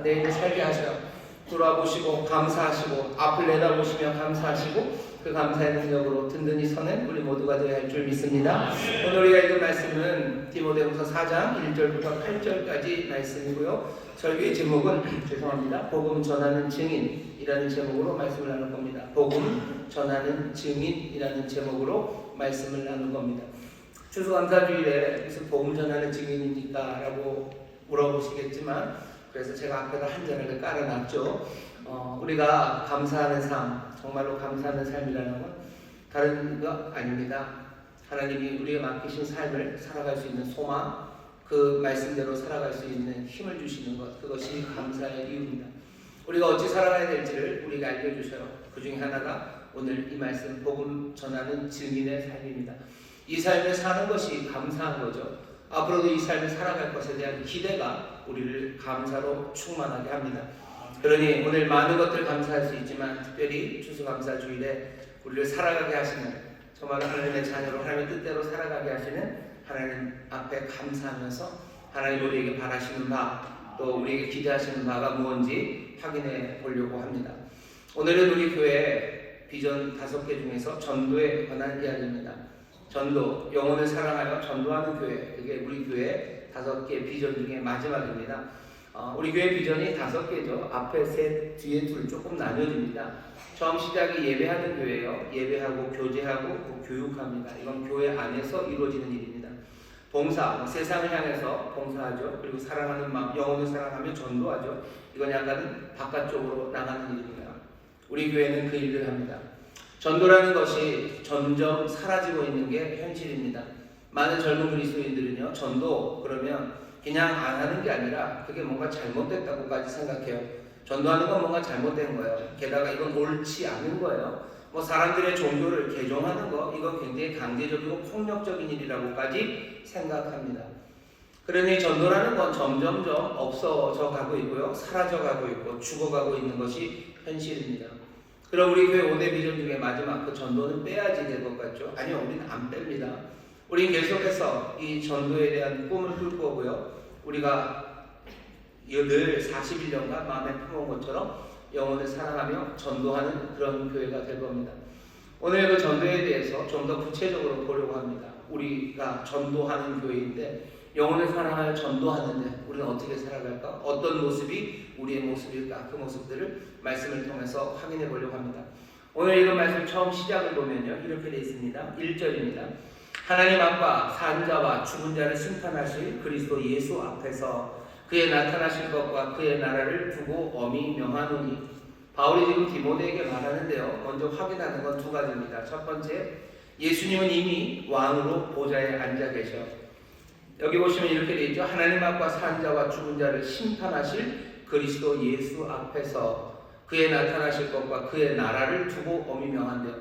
내 인을 살게 하셔 돌아보시고 감사하시고 앞을 내다보시며 감사하시고 그 감사의 능력으로 든든히 서는 우리 모두가 되어야 할 줄 믿습니다. 오늘 우리가 읽은 말씀은 디모데후서 4장 1절부터 8절까지 말씀이고요. 설교의 제목은 죄송합니다. 복음 전하는 증인이라는 제목으로 말씀을 나눌 겁니다. 복음 전하는 증인이라는 제목으로 말씀을 나눌 겁니다. 추수감사주일에 무슨 복음 전하는 증인입니까? 라고 물어보시겠지만 그래서 제가 앞에다 한 자락을 깔아놨죠. 우리가 감사하는 삶, 정말로 감사하는 삶이라는 건 다른 거 아닙니다. 하나님이 우리에게 맡기신 삶을 살아갈 수 있는 소망, 그 말씀대로 살아갈 수 있는 힘을 주시는 것, 그것이 감사의 이유입니다. 우리가 어찌 살아가야 될지를 우리가 알려주셔요. 그 중에 하나가 오늘 이 말씀 복음 전하는 증인의 삶입니다. 이 삶을 사는 것이 감사한 거죠. 앞으로도 이 삶을 살아갈 것에 대한 기대가 우리를 감사로 충만하게 합니다. 그러니 오늘 많은 것들 감사할 수 있지만 특별히 추수감사주일에 우리를 살아가게 하시는 정말 하나님의 자녀로 하나님의 뜻대로 살아가게 하시는 하나님 앞에 감사하면서 하나님 우리에게 바라시는 바, 또 우리에게 기대하시는 바가 무엇인지 확인해 보려고 합니다. 오늘은 우리 교회 비전 5개 중에서 전도에 관한 이야기입니다. 전도, 영혼을 사랑하여 전도하는 교회, 그게 우리 교회 5개 비전 중에 마지막입니다. 우리 교회 비전이 5개죠. 앞에 셋, 뒤에 둘 조금 나뉘어집니다. 처음 시작이 예배하는 교회예요. 예배하고 교제하고 교육합니다. 이건 교회 안에서 이루어지는 일입니다. 봉사, 세상을 향해서 봉사하죠. 그리고 사랑하는 마음, 영혼을 사랑하며 전도하죠. 이건 약간은 바깥쪽으로 나가는 일입니다. 우리 교회는 그 일을 합니다. 전도라는 것이 점점 사라지고 있는 게 현실입니다. 많은 젊은 그리스도인들은요, 전도 그러면 그냥 안 하는 게 아니라 그게 뭔가 잘못됐다고까지 생각해요. 전도하는 건 뭔가 잘못된 거예요. 게다가 이건 옳지 않은 거예요. 사람들의 종교를 개종하는 거, 이건 굉장히 강제적이고 폭력적인 일이라고까지 생각합니다. 그러니 전도라는 건 점점점 없어져 가고 있고요. 사라져 가고 있고 죽어가고 있는 것이 현실입니다. 그럼 우리 교회 5대 비전 중에 마지막 그 전도는 빼야지 될 것 같죠? 아니요, 우리는 안 뺍니다. 우리는 계속해서 이 전도에 대한 꿈을 꿀 거고요. 우리가 늘 41년간 마음에 품은 것처럼 영혼을 사랑하며 전도하는 그런 교회가 될 겁니다. 오늘 그 전도에 대해서 좀 더 구체적으로 보려고 합니다. 우리가 전도하는 교회인데 영혼을 사랑하여 전도하는데 우리는 어떻게 살아갈까? 어떤 모습이 우리의 모습일까? 그 모습들을 말씀을 통해서 확인해 보려고 합니다. 오늘 읽은 말씀 처음 시작을 보면요, 이렇게 되어 있습니다. 1절입니다. 하나님 앞과 산 자와 죽은 자를 심판하실 그리스도 예수 앞에서 그의 나타나실 것과 그의 나라를 두고 엄히 명하노니. 바울이 지금 디모데에게 말하는데요, 먼저 확인하는 건 2가지입니다. 첫 번째, 예수님은 이미 왕으로 보좌에 앉아 계셔. 여기 보시면 이렇게 되어 있죠. 하나님 앞과 산 자와 죽은 자를 심판하실 그리스도 예수 앞에서 그의 나타나실 것과 그의 나라를 두고 엄히 명한대요.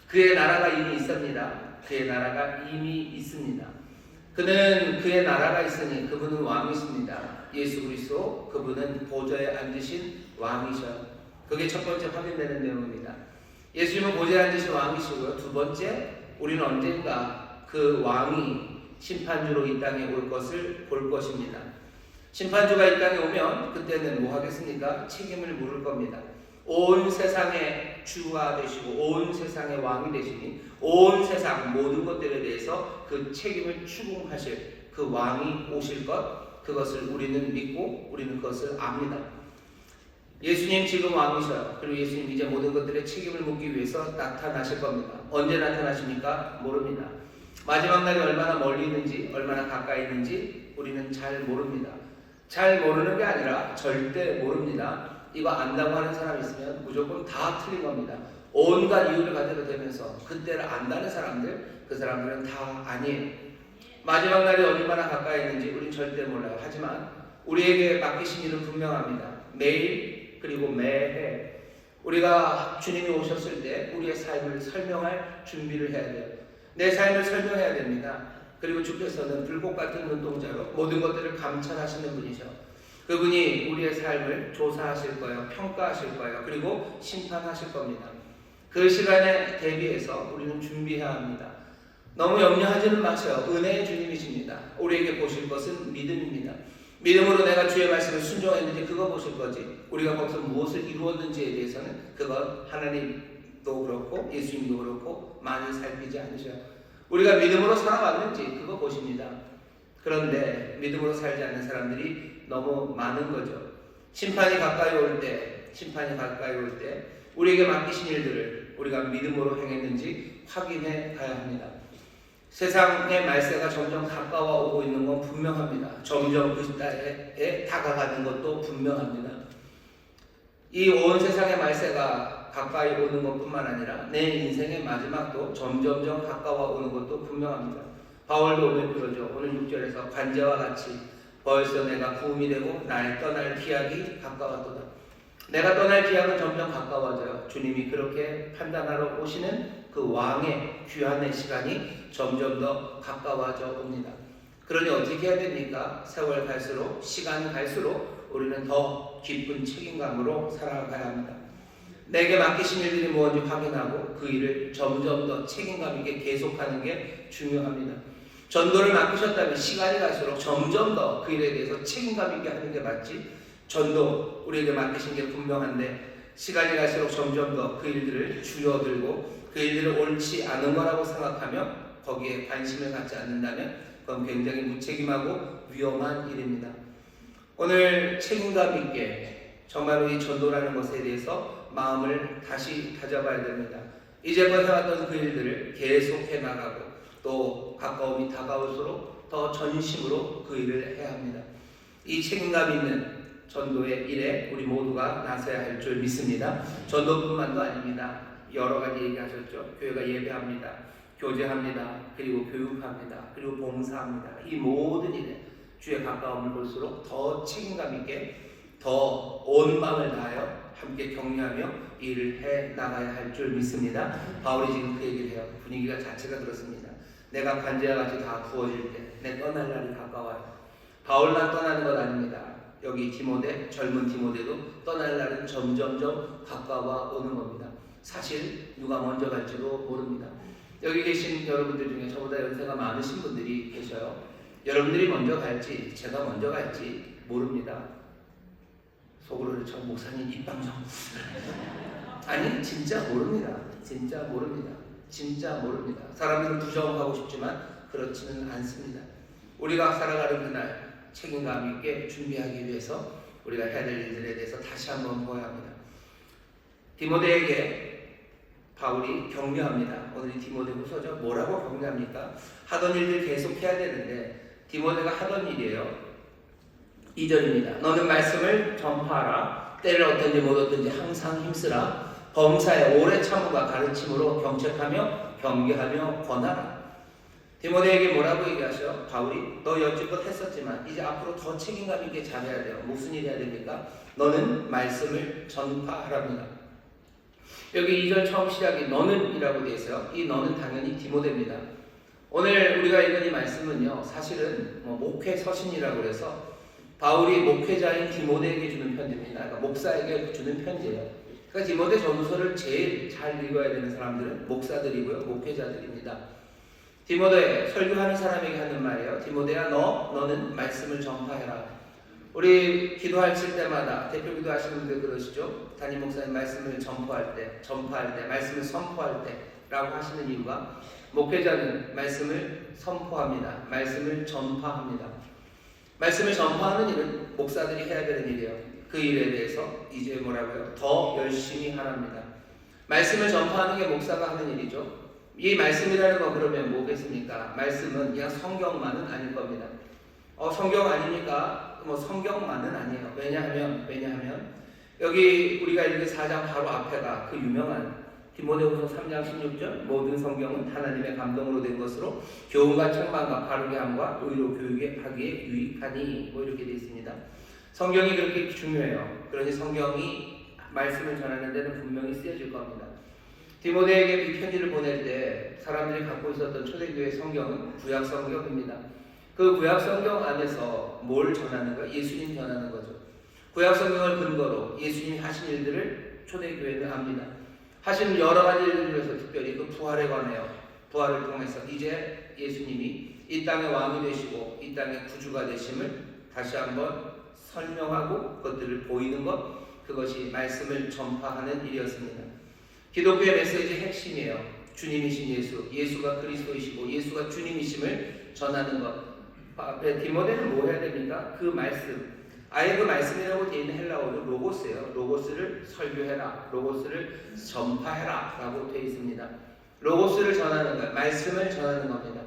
그의 나라가 이미 있습니다. 그의 나라가 이미 있습니다. 그는 그의 나라가 있으니 그분은 왕이십니다. 예수 그리스도 그분은 보좌에 앉으신 왕이셔. 그게 첫 번째 확인되는 내용입니다. 예수님은 보좌에 앉으신 왕이시고요. 2번째, 우리는 언젠가 그 왕이 심판주로 이 땅에 올 것을 볼 것입니다. 심판주가 이 땅에 오면 그때는 뭐 하겠습니까? 책임을 물을 겁니다. 온 세상의 주가 되시고 온 세상의 왕이 되시니 온 세상 모든 것들에 대해서 그 책임을 추궁하실 그 왕이 오실 것, 그것을 우리는 믿고 우리는 그것을 압니다. 예수님 지금 왕이셔요. 그리고 예수님 이제 모든 것들의 책임을 묻기 위해서 나타나실 겁니다. 언제 나타나십니까? 모릅니다. 마지막 날이 얼마나 멀리 있는지, 얼마나 가까이 있는지 우리는 잘 모릅니다. 잘 모르는 게 아니라 절대 모릅니다. 이거 안다고 하는 사람이 있으면 무조건 다 틀린 겁니다. 온갖 이유를 가지고 되면서 그때를 안다는 사람들, 그 사람들은 다 아니에요. 마지막 날이 얼마나 가까이 있는지 우리는 절대 몰라요. 하지만 우리에게 맡기신 일은 분명합니다. 매일 그리고 매해 우리가 주님이 오셨을 때 우리의 삶을 설명할 준비를 해야 돼요. 내 삶을 설명해야 됩니다. 그리고 주께서는 불꽃 같은 눈동자로 모든 것들을 감찰하시는 분이셔. 그분이 우리의 삶을 조사하실 거예요. 평가하실 거예요. 그리고 심판하실 겁니다. 그 시간에 대비해서 우리는 준비해야 합니다. 너무 염려하지는 마세요. 은혜의 주님이십니다. 우리에게 보실 것은 믿음입니다. 믿음으로 내가 주의 말씀을 순종했는지 그거 보실 거지. 우리가 거기서 무엇을 이루었는지에 대해서는 그건 하나님도 그렇고 예수님도 그렇고 많이 살피지 않으셔. 우리가 믿음으로 살아왔는지 그거 보십니다. 그런데 믿음으로 살지 않는 사람들이 너무 많은 거죠. 심판이 가까이 올 때 우리에게 맡기신 일들을 우리가 믿음으로 행했는지 확인해 가야 합니다. 세상의 말세가 점점 가까워 오고 있는 건 분명합니다. 점점 그 때에 다가가는 것도 분명합니다. 이 온 세상의 말세가 가까이 오는 것뿐만 아니라 내 인생의 마지막도 점점점 가까워 오는 것도 분명합니다. 바울도 오늘 그러죠. 오늘 6절에서 관제와 같이 벌써 내가 구음이 되고 나의 떠날 기약이 가까웠도다. 내가 떠날 기약은 점점 가까워져요. 주님이 그렇게 판단하러 오시는 그 왕의 귀환의 시간이 점점 더 가까워져 옵니다. 그러니 어떻게 해야 됩니까? 세월 갈수록, 시간 갈수록 우리는 더 깊은 책임감으로 살아가야 합니다. 내게 맡기신 일들이 무엇인지 확인하고 그 일을 점점 더 책임감 있게 계속하는 게 중요합니다. 전도를 맡기셨다면 시간이 갈수록 점점 더 그 일에 대해서 책임감 있게 하는 게 맞지. 전도 우리에게 맡기신 게 분명한데 시간이 갈수록 점점 더 그 일들을 줄여들고 그 일들을 옳지 않은 거라고 생각하며 거기에 관심을 갖지 않는다면 그건 굉장히 무책임하고 위험한 일입니다. 오늘 책임감 있게 정말로 이 전도라는 것에 대해서 마음을 다시 다져봐야 됩니다. 이제껏 해왔던 그 일들을 계속해 나가고 또 가까움이 다가올수록 더 전심으로 그 일을 해야 합니다. 이 책임감 있는 전도의 일에 우리 모두가 나서야 할 줄 믿습니다. 전도뿐만도 아닙니다. 여러 가지 얘기하셨죠. 교회가 예배합니다. 교제합니다. 그리고 교육합니다. 그리고 봉사합니다. 이 모든 일에 주의 가까움을 볼수록 더 책임감 있게 더 온 마음을 다하여 함께 격려하며 일을 해 나가야 할 줄 믿습니다. 바울이 지금 그 얘기를 해요. 분위기가 자체가 그렇습니다. 내가 관제와 같이 다 부어질 때 내 떠날 날이 가까워요. 바울만 떠나는 것 아닙니다. 여기 디모데, 젊은 디모데도 떠날 날은 점점점 가까워 오는 겁니다. 사실 누가 먼저 갈지도 모릅니다. 여기 계신 여러분들 중에 저보다 연세가 많으신 분들이 계셔요. 여러분들이 먼저 갈지 제가 먼저 갈지 모릅니다. 속으로 저 목사님 입방정 아니 진짜 모릅니다. 진짜 모릅니다. 사람들은 부정하고 싶지만 그렇지는 않습니다. 우리가 살아가는 그날 책임감 있게 준비하기 위해서 우리가 해야 될 일들에 대해서 다시 한번 보아야 합니다. 디모데에게 바울이 격려합니다. 오늘 디모데 후서죠. 뭐라고 격려합니까? 하던 일들 계속 해야 되는데 디모데가 하던 일이에요. 2절입니다. 너는 말씀을 전파하라. 때를 어떤지 못 어떤지 항상 힘쓰라. 범사에 오래 참음과 가르침으로 경책하며 경계하며 권하라. 디모데에게 뭐라고 얘기하셔? 바울이 너 여지껏 했었지만 이제 앞으로 더 책임감 있게 잘해야 돼요. 무슨 일 해야 됩니까? 너는 말씀을 전파하랍니다. 여기 2절 처음 시작이 너는 이라고 되어 있어요. 이 너는 당연히 디모데입니다. 오늘 우리가 읽은 이 말씀은요 사실은 목회 서신이라고 해서 바울이 목회자인 디모데에게 주는 편지입니다. 그러니까 목사에게 주는 편지예요. 그러니까 디모데 전서를 제일 잘 읽어야 되는 사람들은 목사들이고요 목회자들입니다. 디모데 설교하는 사람에게 하는 말이에요. 디모데야 너는 말씀을 전파해라. 우리 기도하실 때마다 대표 기도하시는 분들 그러시죠. 담임 목사님 말씀을 전파할 때 말씀을 선포할 때라고 하시는 이유가 목회자는 말씀을 선포합니다. 말씀을 전파합니다. 말씀을 전파하는 일은 목사들이 해야 되는 일이에요. 그 일에 대해서 이제 뭐라고요? 더 열심히 하랍니다. 말씀을 전파하는 게 목사가 하는 일이죠. 이 말씀이라는 건 그러면 뭐겠습니까? 말씀은 그냥 성경만은 아닐 겁니다. 성경 아닙니까? 성경만은 아니에요. 왜냐하면 여기 우리가 읽은 4장 바로 앞에가 그 유명한 디모데후서 3장 16절 모든 성경은 하나님의 감동으로 된 것으로 교훈과 책망과 바르게 함과 의로 교육에 하기에 유익하니 이렇게 되어 있습니다. 성경이 그렇게 중요해요. 그러니 성경이 말씀을 전하는 데는 분명히 쓰여질 겁니다. 디모데에게 이 편지를 보낼 때 사람들이 갖고 있었던 초대교회 성경은 구약 성경입니다. 그 구약 성경 안에서 뭘 전하는 거예요? 예수님 전하는 거죠. 구약 성경을 근거로 예수님이 하신 일들을 초대교회는 압니다. 하신 여러 가지 일들 중에서 특별히 그 부활에 관하여 부활을 통해서 이제 예수님이 이 땅의 왕이 되시고 이 땅의 구주가 되심을 다시 한번 설명하고 그것들을 보이는 것, 그것이 말씀을 전파하는 일이었습니다. 기독교의 메시지의 핵심이에요. 주님이신 예수, 예수가 그리스도이시고 예수가 주님이심을 전하는 것. 디모데는 뭐 해야 됩니까? 그 말씀, 아예 그 말씀이라고 되어 있는 헬라어로 로고스예요. 로고스를 설교해라, 로고스를 전파해라 라고 되어 있습니다. 로고스를 전하는 것, 말씀을 전하는 겁니다.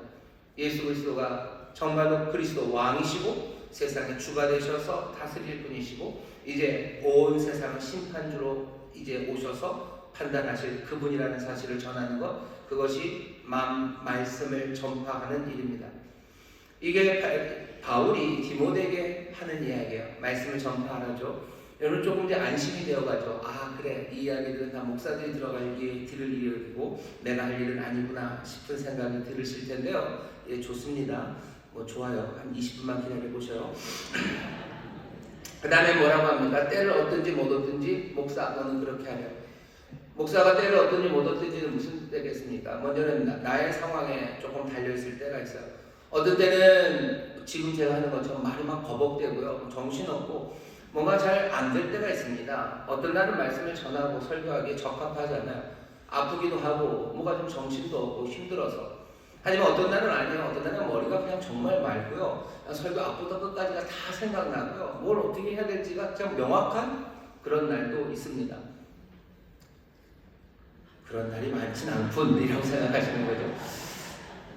예수 그리스도가 정말로 그리스도 왕이시고 세상의 주가 되셔서 다스릴 분이시고 이제 온 세상을 심판주로 이제 오셔서 판단하실 그분이라는 사실을 전하는 것, 그것이 말씀을 전파하는 일입니다. 이게 바울이 디모데에게 하는 이야기예요. 말씀을 전파하라죠. 여러분 조금 이제 안심이 되어가죠. 아 그래, 이 이야기들은 다 목사들이 들어갈 들을 일이고 내가 할 일은 아니구나 싶은 생각이 들으실 텐데요. 예, 좋습니다. 뭐 좋아요. 한 20분만 기다려보셔요. 그 다음에 뭐라고 합니까? 때를 얻든지 못 얻든지 목사 너는 그렇게 하려. 목사가 때를 얻든지 못 얻든지는 무슨 때겠습니까? 먼저는 나의 상황에 조금 달려있을 때가 있어요. 어떤 때는 지금 제가 하는 것처럼 말이 막 버벅대고요. 정신없고 뭔가 잘 안 될 때가 있습니다. 어떤 날은 말씀을 전하고 설교하기에 적합하지 않아요. 아프기도 하고 뭐가 좀 정신도 없고 힘들어서. 하지만 어떤 날은 아니에요. 어떤 날은 머리가 그냥 정말 맑고요. 설교 앞부터 끝까지가 다 생각나고요. 뭘 어떻게 해야 될지가 참 명확한 그런 날도 있습니다. 그런 날이 많진 않군이라고 생각하시는 거죠.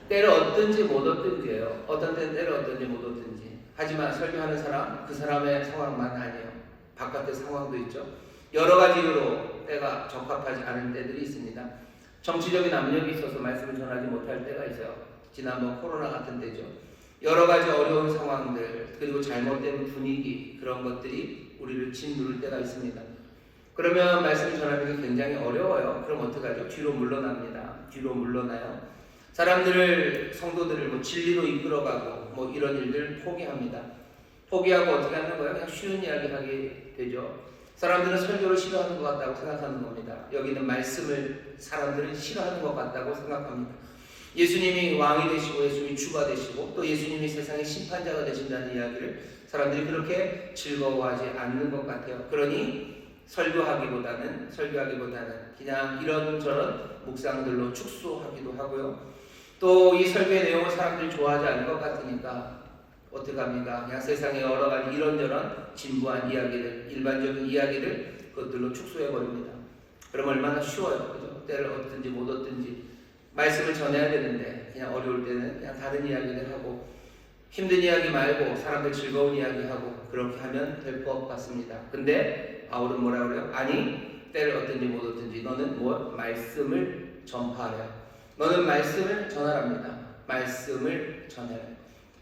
때를 얻든지 못 얻든지예요. 어떤 때는 때를 얻든지 못 얻든지. 하지만 설교하는 사람, 그 사람의 상황만 아니에요. 바깥의 상황도 있죠. 여러 가지 이유로 때가 적합하지 않은 때들이 있습니다. 정치적인 압력이 있어서 말씀을 전하지 못할 때가 있어요. 지난번 코로나 같은 때죠. 여러 가지 어려운 상황들, 그리고 잘못된 분위기, 그런 것들이 우리를 짓누를 때가 있습니다. 그러면 말씀을 전하는 게 굉장히 어려워요. 그럼 어떡하죠? 뒤로 물러납니다. 뒤로 물러나요. 사람들을, 성도들을 뭐 진리로 이끌어가고 뭐 이런 일들을 포기합니다. 포기하고 어떻게 하는 거예요? 그냥 쉬운 이야기 하게 되죠. 사람들은 설교를 싫어하는 것 같다고 생각하는 겁니다. 여기는 말씀을 사람들은 싫어하는 것 같다고 생각합니다. 예수님이 왕이 되시고 예수님이 주가 되시고 또 예수님이 세상의 심판자가 되신다는 이야기를 사람들이 그렇게 즐거워하지 않는 것 같아요. 그러니 설교하기보다는 그냥 이런저런 묵상들로 축소하기도 하고요. 또 이 설교의 내용을 사람들이 좋아하지 않는 것 같으니까 어떻게 합니까? 그냥 세상에 여러 가지 이런저런 진부한 이야기들, 일반적인 이야기를 그것들로 축소해버립니다. 그럼 얼마나 쉬워요. 그죠? 때를 얻든지 못 얻든지 말씀을 전해야 되는데 그냥 어려울 때는 그냥 다른 이야기를 하고 힘든 이야기 말고 사람들 즐거운 이야기 하고 그렇게 하면 될 것 같습니다. 근데 바울은 뭐라 그래요? 아니, 때를 얻든지 못 얻든지 너는 말씀을 전파하라. 너는 말씀을 전하랍니다. 말씀을 전하라.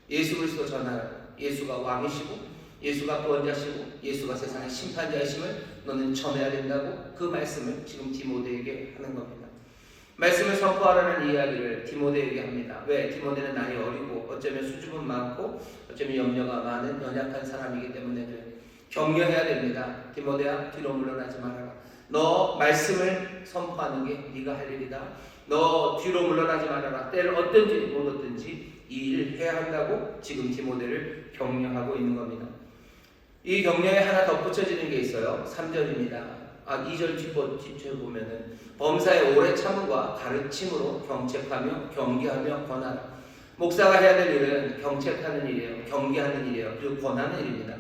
예수 그리스도 전하라. 예수가 왕이시고 예수가 구원자시고 예수가 세상의 심판자이심을 너는 전해야 된다고 그 말씀을 지금 디모데에게 하는 겁니다. 말씀을 선포하라는 이야기를 디모데에게 합니다. 왜? 디모데는 나이 어리고 어쩌면 수줍음 많고 어쩌면 염려가 많은 연약한 사람이기 때문에 그래요. 격려해야 됩니다. 디모데야, 뒤로 물러나지 말아라. 너 말씀을 선포하는 게 네가 할 일이다. 너 뒤로 물러나지 말아라. 때를 얻든지 못 얻든지 이 일을 해야 한다고 지금 디모데를 격려하고 있는 겁니다. 이 격려에 하나 덧붙여지는 게 있어요. 3절입니다. 2절 뒷부분에 보면은 범사의 오래 참음과 가르침으로 경책하며 경계하며 권하라. 목사가 해야 될 일은 경책하는 일이에요. 경계하는 일이에요. 그리고 권하는 일입니다.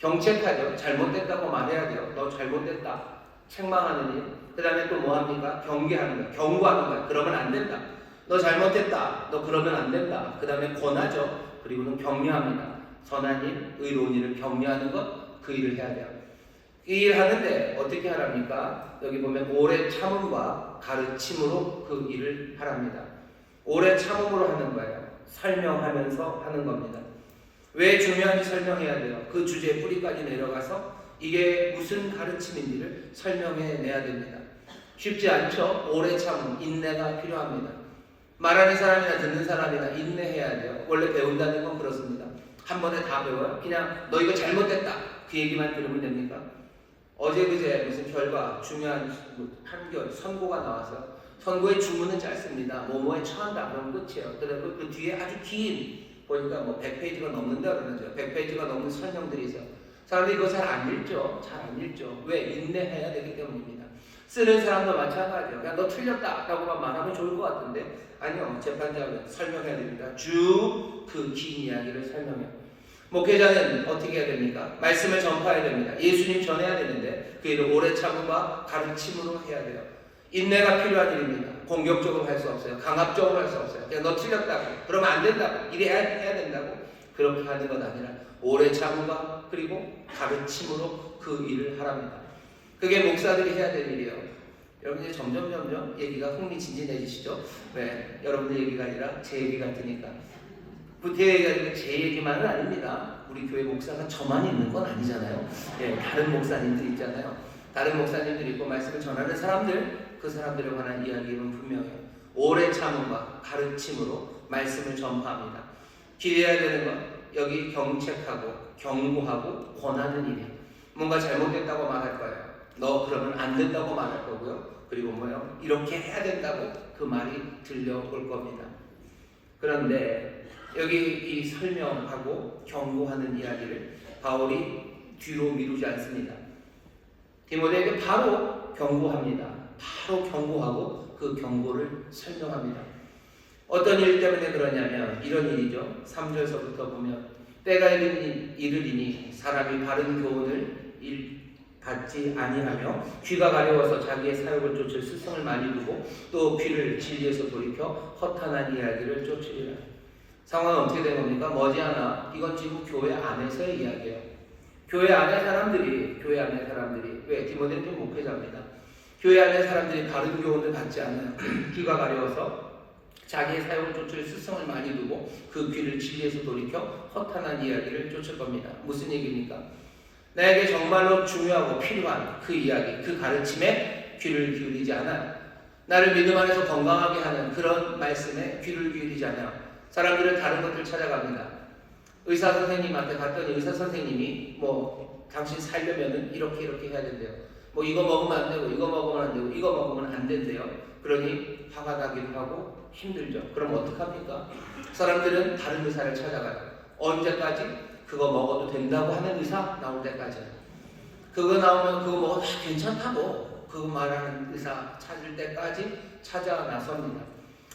경책하죠. 잘못됐다고 말해야 돼요. 너 잘못됐다. 책망하는 일. 그 다음에 또 뭐합니까? 경계하는 거야. 경고하는 거야. 그러면 안 된다. 너 잘못됐다. 너 그러면 안 된다. 그 다음에 권하죠. 그리고는 격려합니다. 선한 일, 의로운 일을 격려하는 것, 그 일을 해야 돼요. 이 일 하는데 어떻게 하랍니까? 여기 보면 오래 참음과 가르침으로 그 일을 하랍니다. 오래 참음으로 하는 거예요. 설명하면서 하는 겁니다. 왜 중요한지 설명해야 돼요. 그 주제의 뿌리까지 내려가서 이게 무슨 가르침인지를 설명해 내야 됩니다. 쉽지 않죠? 오래 참음, 인내가 필요합니다. 말하는 사람이나 듣는 사람이나 인내해야 돼요. 원래 배운다는 건 그렇습니다. 한 번에 다 배워요. 그냥 너 이거 잘못됐다. 그 얘기만 들으면 됩니까? 어제 그제 무슨 결과, 중요한 판결, 선고가 나와서 선고의 주문은 짧습니다. 뭐뭐에 처한다. 그럼 끝이에요. 그리고 그 뒤에 아주 긴 보니까 뭐 100페이지가 넘는다 그러죠. 100페이지가 넘는 설명들이 있어요. 사람들이 이거 잘 안 읽죠. 잘 안 읽죠. 왜? 인내해야 되기 때문입니다. 쓰는 사람도 마찬가지예요. 그냥 너 틀렸다라고만 말하면 좋을 것 같은데 아니요. 재판장은 설명해야 됩니다. 쭉 그 긴 이야기를 설명해요. 목회자는 어떻게 해야 됩니까? 말씀을 전파해야 됩니다. 예수님 전해야 되는데 그 일을 오래 참음과 가르침으로 해야 돼요. 인내가 필요한 일입니다. 공격적으로 할 수 없어요. 강압적으로 할 수 없어요. 그냥 너 틀렸다고 그러면 안 된다고 해야 된다고 그렇게 하는 건 아니라 오래 참음과 그리고 가르침으로 그 일을 하랍니다. 그게 목사들이 해야 될 일이에요. 여러분들 점점 얘기가 흥미진진해지시죠? 왜? 여러분들 얘기가 아니라 제 얘기 같으니까. 구태 얘기가 아니라 제 얘기만은 아닙니다. 우리 교회 목사가 저만 있는 건 아니잖아요. 예, 다른 목사님들 있잖아요. 다른 목사님들이 있고 말씀을 전하는 사람들, 그 사람들에 관한 이야기는 분명해요. 오래 참음과 가르침으로 말씀을 전파합니다. 기대해야 되는 건 여기 경책하고 경고하고 권하는 일이에요. 뭔가 잘못됐다고 말할 거예요. 너 그러면 안 된다고 말할 거고요. 그리고 뭐요? 이렇게 해야 된다고 그 말이 들려올 겁니다. 그런데 여기 이 설명하고 경고하는 이야기를 바울이 뒤로 미루지 않습니다. 디모데에게 바로 경고합니다. 바로 경고하고 그 경고를 설명합니다. 어떤 일 때문에 그러냐면 이런 일이죠. 3절서부터 보면 때가 이르리니 사람이 바른 교훈을 받지 아니하며 귀가 가려워서 자기의 사욕을 쫓을 스승을 많이 두고 또 귀를 진리에서 돌이켜 허탄한 이야기를 쫓으리라. 상황은 어떻게 된 겁니까? 머지않아 이건 지금 교회 안에서의 이야기예요. 교회 안의 사람들이 왜? 디모데는 목회자입니다. 교회 안의 사람들이 바른 교훈을 받지 않아요. 귀가 가려워서 자기의 사욕을 쫓을 스승을 많이 두고 그 귀를 진리에서 돌이켜 허탄한 이야기를 쫓을 겁니다. 무슨 얘기입니까? 나에게 정말로 중요하고 필요한 그 이야기, 그 가르침에 귀를 기울이지 않아요. 나를 믿음 안에서 건강하게 하는 그런 말씀에 귀를 기울이지 않아요. 사람들은 다른 것들 찾아갑니다. 의사 선생님한테 갔더니 의사 선생님이 당신 살려면은 이렇게 해야 된대요. 이거 먹으면 안 되고 이거 먹으면 안 되고 이거 먹으면 안 된대요. 그러니 화가 나기도 하고 힘들죠. 그럼 어떡합니까? 사람들은 다른 의사를 찾아가요. 언제까지? 그거 먹어도 된다고 하는 의사 나올 때까지. 그거 나오면 그거 먹어도 괜찮다고 그거 말하는 의사 찾을 때까지 찾아 나섭니다.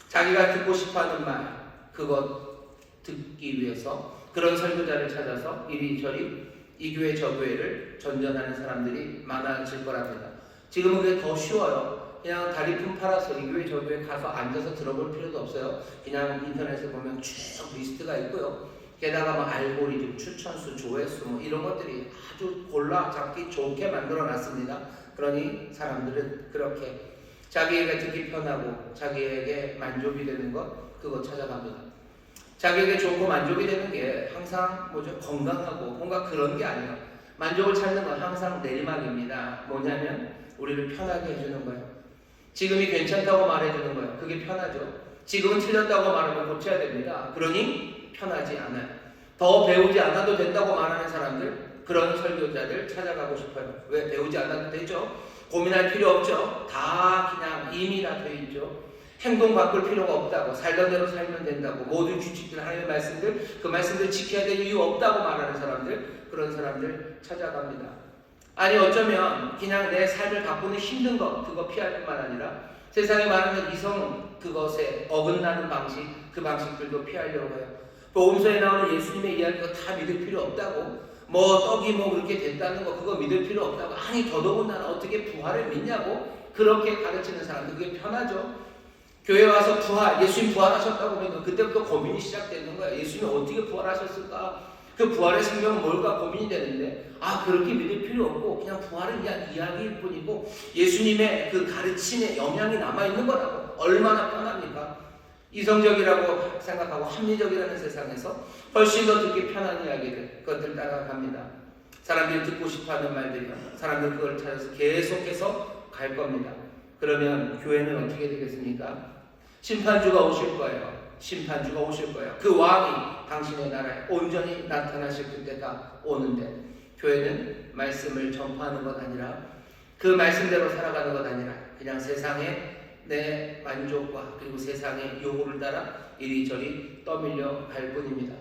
자기가 듣고 싶어하는 말 그것 듣기 위해서 그런 설교자를 찾아서 이리저리 이 교회 저 교회를 전전하는 사람들이 많아질 거랍니다. 지금은 그게 더 쉬워요. 그냥 다리품 팔아서 이 교회 저 교회 가서 앉아서 들어볼 필요도 없어요. 그냥 인터넷에 보면 쭉 리스트가 있고요. 게다가 알고리즘, 추천수, 조회수 이런 것들이 아주 골라 잡기 좋게 만들어 놨습니다. 그러니 사람들은 그렇게 자기에게 듣기 편하고 자기에게 만족이 되는 것 그거 찾아갑니다. 자기에게 좋고 만족이 되는 게 항상 건강하고 뭔가 그런 게 아니에요. 만족을 찾는 건 항상 내리막입니다. 뭐냐면 우리를 편하게 해주는 거예요. 지금이 괜찮다고 말해주는 거예요. 그게 편하죠. 지금은 틀렸다고 말하면 고쳐야 됩니다. 그러니 편하지 않아요. 더 배우지 않아도 된다고 말하는 사람들, 그런 설교자들 찾아가고 싶어요. 왜? 배우지 않아도 되죠. 고민할 필요 없죠. 다 그냥 이미 다 돼 있죠. 행동 바꿀 필요가 없다고, 살던 대로 살면 된다고, 모든 규칙들, 하나님의 말씀들, 그 말씀들 지켜야 될 이유 없다고 말하는 사람들, 그런 사람들 찾아갑니다. 아니 어쩌면 그냥 내 삶을 바꾸는 힘든 것, 그거 피할 뿐만 아니라 세상에 말하는 이성 그것에 어긋나는 방식, 그 방식들도 피하려고 해요. 복음서에 나오는 예수님의 이야기가 다 믿을 필요 없다고, 떡이 그렇게 됐다는 거 그거 믿을 필요 없다고, 아니 더더군다나 어떻게 부활을 믿냐고 그렇게 가르치는 사람들, 그게 편하죠. 교회 와서 예수님 부활하셨다고 하면 그때부터 고민이 시작되는 거예요. 예수님이 어떻게 부활하셨을까? 그 부활의 생명은 뭘까 고민이 되는데, 그렇게 믿을 필요 없고 그냥 부활을 위한 이야기일 뿐이고 예수님의 그 가르침에 영향이 남아있는 거라고. 얼마나 편합니까? 이성적이라고 생각하고 합리적이라는 세상에서 훨씬 더 듣기 편한 이야기들, 그것들 따라갑니다. 사람들이 듣고 싶어하는 말들이요. 사람들 그걸 찾아서 계속해서 갈 겁니다. 그러면 교회는 어떻게 되겠습니까? 심판주가 오실 거예요. 심판주가 오실 거예요. 그 왕이 당신의 나라에 온전히 나타나실 그때가 오는데, 교회는 말씀을 전파하는 것 아니라 그 말씀대로 살아가는 것 아니라 그냥 세상에 내 만족과 그리고 세상의 요구를 따라 이리저리 떠밀려 갈 뿐입니다.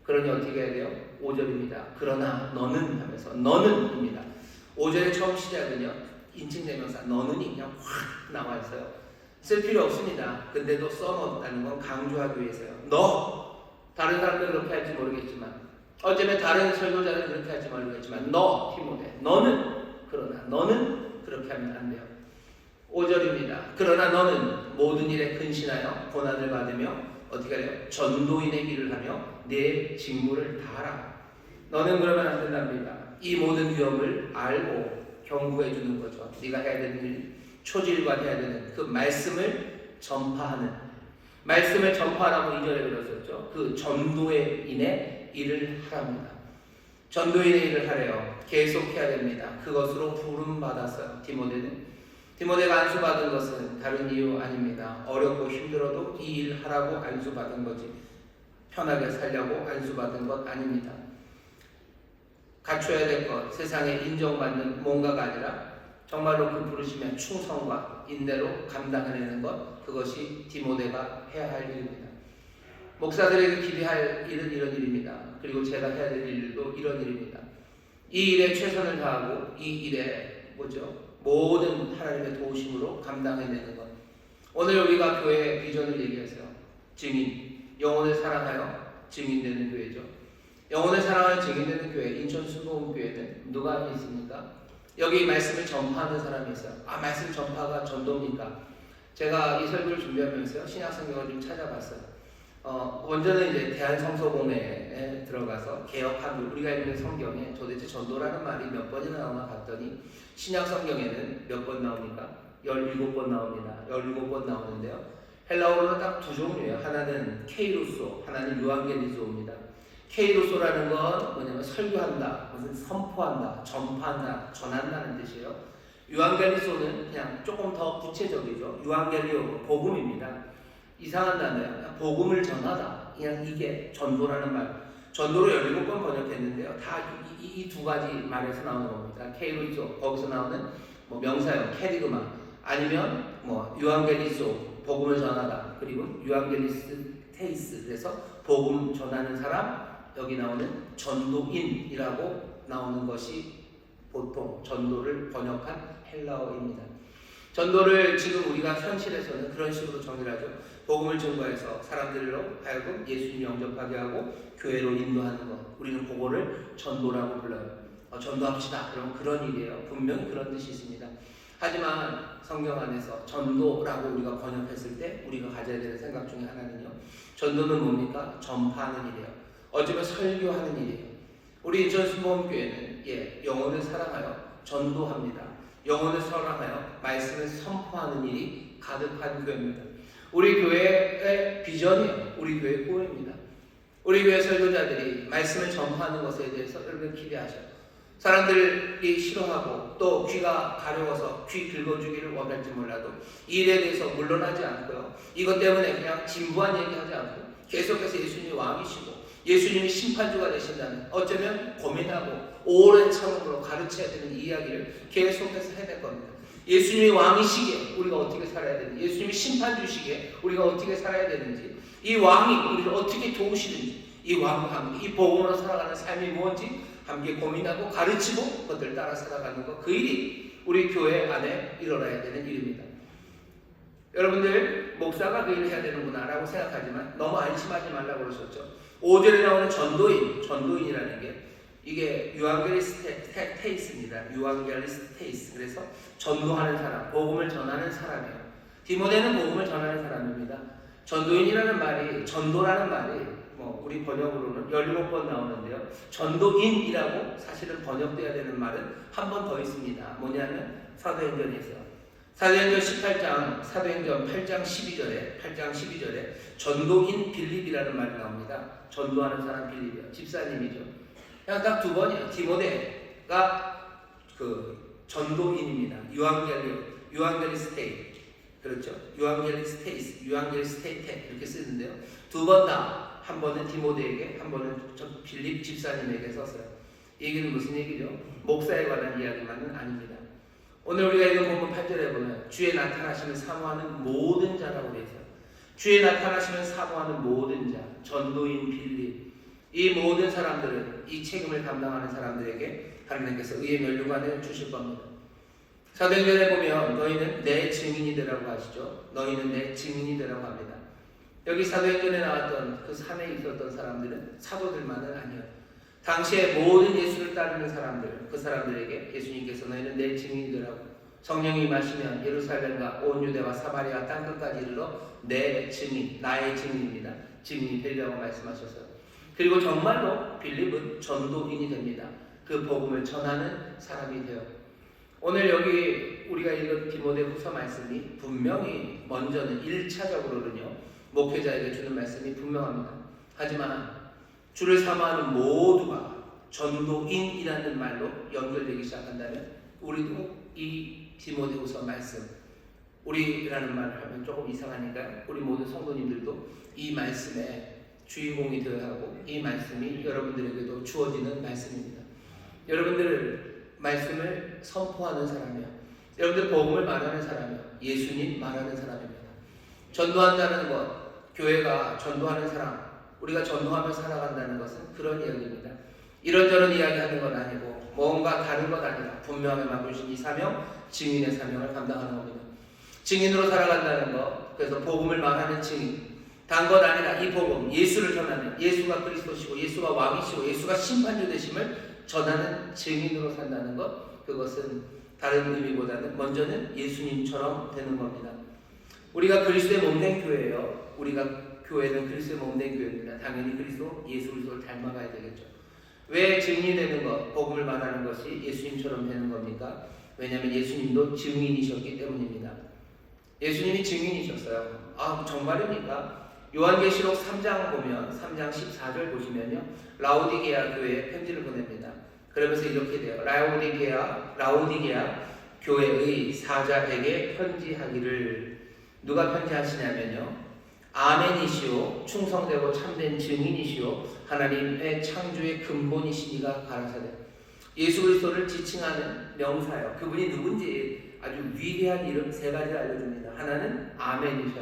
그러니 어떻게 해야 돼요? 5절입니다. 그러나 너는 하면서 너는입니다. 5절의 처음 시작은요. 인칭대명사 너는이 그냥 확 나와 있어요. 쓸 필요 없습니다. 근데도 써놓았다는 건 강조하기 위해서요. 너! 다른 사람들은 그렇게 할지 모르겠지만 어쩌면 다른 설교자들은 그렇게 할지 모르겠지만 너 티모데 너는 그러나 너는 그렇게 하면 안 돼요. 5절입니다. 그러나 너는 모든 일에 근신하여 고난을 받으며 어떻게 해요? 전도인의 일을 하며 내 직무를 다하라. 너는 그러면 안 된답니다. 이 모든 위험을 알고 경고해 주는 거죠. 네가 해야 되는 일, 초질관해야 되는 그 말씀을 전파하는, 말씀을 전파하라고 2절에 그랬었죠. 그 전도인의 일을 하랍니다. 전도인의 일을 하래요. 계속해야 됩니다. 그것으로 부름 받았어요. 디모데가 안수받은 것은 다른 이유 아닙니다. 어렵고 힘들어도 이 일 하라고 안수받은 거지 편하게 살려고 안수받은 것 아닙니다. 갖춰야 될 것, 세상에 인정받는 뭔가가 아니라 정말로 그 부르심의 충성과 인내로 감당해내는 것, 그것이 디모데가 해야 할 일입니다. 목사들에게 기대할 일은 이런 일입니다. 그리고 제가 해야 될 일도 이런 일입니다. 이 일에 최선을 다하고 이 일에 모든 하나님의 도우심으로 감당해내는 것. 오늘 우리가 교회의 비전을 얘기해서요. 증인, 영혼을 사랑하여 증인되는 교회죠. 영혼을 사랑하여 증인되는 교회, 인천순복음교회는 누가 있습니까? 여기 말씀을 전파하는 사람이 있어요. 말씀 전파가 전도입니까? 제가 이 설교를 준비하면서요. 신약성경을 좀 찾아봤어요. 먼저는 이제 대한성서공회에 들어가서 개혁한 우리가 읽는 성경에 도대체 전도라는 말이 몇 번이나 나오나 봤더니 신약성경에는 몇 번 나옵니까? 17번 나옵니다. 17번 나오는데요. 헬라어로는 딱 두 종류예요. 하나는 케이루소, 하나는 유앙겔리소입니다. 케이루소라는 건 뭐냐면 설교한다, 무슨 선포한다, 전파한다, 전한다는 뜻이에요. 유앙겔리소는 그냥 조금 더 구체적이죠. 유앙겔리오, 복음입니다. 이상한 단어예요. 복음을 전하다. 그냥 이게 전도라는 말. 전도로 17번 번역했는데요. 다 이 두 가지 말에서 나오는 겁니다. 케이루소, 거기서 나오는 명사형, 캐리그마, 아니면 유앙겔리소, 복음을 전하다. 그리고 유앙겔리스테이스, 그래서 복음 전하는 사람, 여기 나오는 전도인이라고 나오는 것이 보통 전도를 번역한 헬라어입니다. 전도를 지금 우리가 현실에서는 그런 식으로 정의를 하죠. 복음을 증거해서 사람들로 하여금 예수님 영접하게 하고 교회로 인도하는 것. 우리는 그거를 전도라고 불러요. 전도합시다. 그러면 그런 일이에요. 분명히 그런 뜻이 있습니다. 하지만 성경 안에서 전도라고 우리가 번역했을 때 우리가 가져야 되는 생각 중에 하나는요. 전도는 뭡니까? 전파하는 일이에요. 어쩌면 설교하는 일이에요. 우리 인천순복음교회는 영혼을 사랑하여 전도합니다. 영혼을 사랑하여 말씀을 선포하는 일이 가득한 교회입니다. 우리 교회의 비전이에요. 우리 교회의 꿈입니다. 우리 교회 설교자들이 말씀을 전파하는 것에 대해서 여러분 기대하셔요. 사람들이 싫어하고 또 귀가 가려워서 귀 긁어주기를 원할지 몰라도 이 일에 대해서 물러나지 않고요. 이것 때문에 그냥 진부한 얘기하지 않고 계속해서 예수님이 왕이시고 예수님이 심판주가 되신다는, 어쩌면 고민하고 오랜 참음으로 가르쳐야 되는 이야기를 계속해서 해낼 겁니다. 예수님이 왕이시기에 우리가 어떻게 살아야 되는지, 예수님이 심판주시기에 우리가 어떻게 살아야 되는지, 이 왕이 우리를 어떻게 도우시는지, 이 왕과 함께 이 복음으로 살아가는 삶이 무엇인지 함께 고민하고 가르치고 그것들 따라 살아가는 것, 그 일이 우리 교회 안에 일어나야 되는 일입니다. 여러분들 목사가 그 일을 해야 되는구나 라고 생각하지만 너무 안심하지 말라고 그러셨죠. 5절에 나오는 전도인이라는 게 이게 유앙겔리스테이스입니다. 유앙겔리스테이스. 그래서 전도하는 사람, 복음을 전하는 사람이에요. 디모데는 복음을 전하는 사람입니다. 전도인이라는 말이, 전도라는 말이 우리 번역으로는 17번 나오는데요. 전도인이라고 사실은 번역되어야 되는 말은 한 번 더 있습니다. 뭐냐면 사도행전에 있어요. 사도행전 18장, 사도행전 8장 12절에 전도인 빌립이라는 말이 나옵니다. 전도하는 사람 빌립이요. 집사님이죠. 그냥 딱 두 번이에요. 디모데가 그 전도인입니다. 유앙겔리스테이. 그렇죠. 유앙겔리스테이테 이렇게 쓰는데요. 두 번 다, 한 번은 디모데에게, 한 번은 빌립 집사님에게 썼어요. 이 얘기는 무슨 얘기죠? 목사에 관한 이야기만은 아닙니다. 오늘 우리가 읽은 본문 8절에 보면 주의 나타나심을 사모하는 모든 자라고 되어 있어요. 주의 나타나심을 사모하는 모든 자, 전도인 빌립, 이 모든 사람들은 이 책임을 감당하는 사람들에게 하나님께서 의의 면류관을 주실 겁니다. 사도행전에 보면 너희는 내 증인이 되라고 하시죠. 너희는 내 증인이 되라고 합니다. 여기 사도행전에 나왔던 그 산에 있었던 사람들은 사도들만은 아니에요. 당시에 모든 예수를 따르는 사람들, 그 사람들에게 예수님께서 너희는 내 증인이 되라고, 성령이 임하시면 예루살렘과 온 유대와 사마리아 땅끝까지 이르러 내 증인, 나의 증인입니다. 증인이 되리라고 말씀하셨어요. 그리고 정말로 빌립은 전도인이 됩니다. 그 복음을 전하는 사람이 되어 오늘 여기 우리가 읽은 디모데후서 말씀이 분명히 먼저는 1차적으로는요 목회자에게 주는 말씀이 분명합니다. 하지만 주를 사모하는 모두가 전도인이라는 말로 연결되기 시작한다면 우리도 이 디모데후서 말씀, 우리라는 말을 하면 조금 이상하니까 우리 모든 성도님들도 이 말씀의 주인공이 되어야 하고 이 말씀이 여러분들에게도 주어지는 말씀입니다. 여러분들 말씀을 선포하는 사람이요, 여러분들 복음을 말하는 사람이요, 예수님 말하는 사람입니다. 전도한다는 것, 교회가 전도하는 사람, 우리가 전도하며 살아간다는 것은 그런 이야기입니다. 이런저런 이야기하는 건 아니고 뭔가 다른 것 아니라 분명하게 맡겨주신 이 사명, 증인의 사명을 감당하는 겁니다. 증인으로 살아간다는 것, 그래서 복음을 말하는 증인, 단 것 아니라 이 복음, 예수를 전하는, 예수가 그리스도시고 예수가 왕이시고 예수가 심판주 되심을 전하는 증인으로 산다는 것, 그것은 다른 의미보다는 먼저는 예수님처럼 되는 겁니다. 우리가 그리스도의 몸된 교회예요. 우리가 교회는 그리스도의 몸된 교회입니다. 당연히 그리스도, 예수 그리스도를 닮아가야 되겠죠. 왜 증인이 되는 것, 복음을 말하는 것이 예수님처럼 되는 겁니까? 왜냐하면 예수님도 증인이셨기 때문입니다. 예수님이 증인이셨어요. 아, 정말입니까? 요한계시록 3장 보면 3장 14절 보시면요, 라오디게아 교회에 편지를 보냅니다. 그러면서 이렇게 돼요. 라오디게아 교회의 사자에게 편지하기를. 누가 편지하시냐면요, 아멘이시오, 충성되고 참된 증인이시오, 하나님의 창조의 근본이시니가 가라사대. 예수 그리스도를 지칭하는 명사요. 그분이 누군지 아주 위대한 이름 세 가지를 알려줍니다. 하나는 아멘이셔.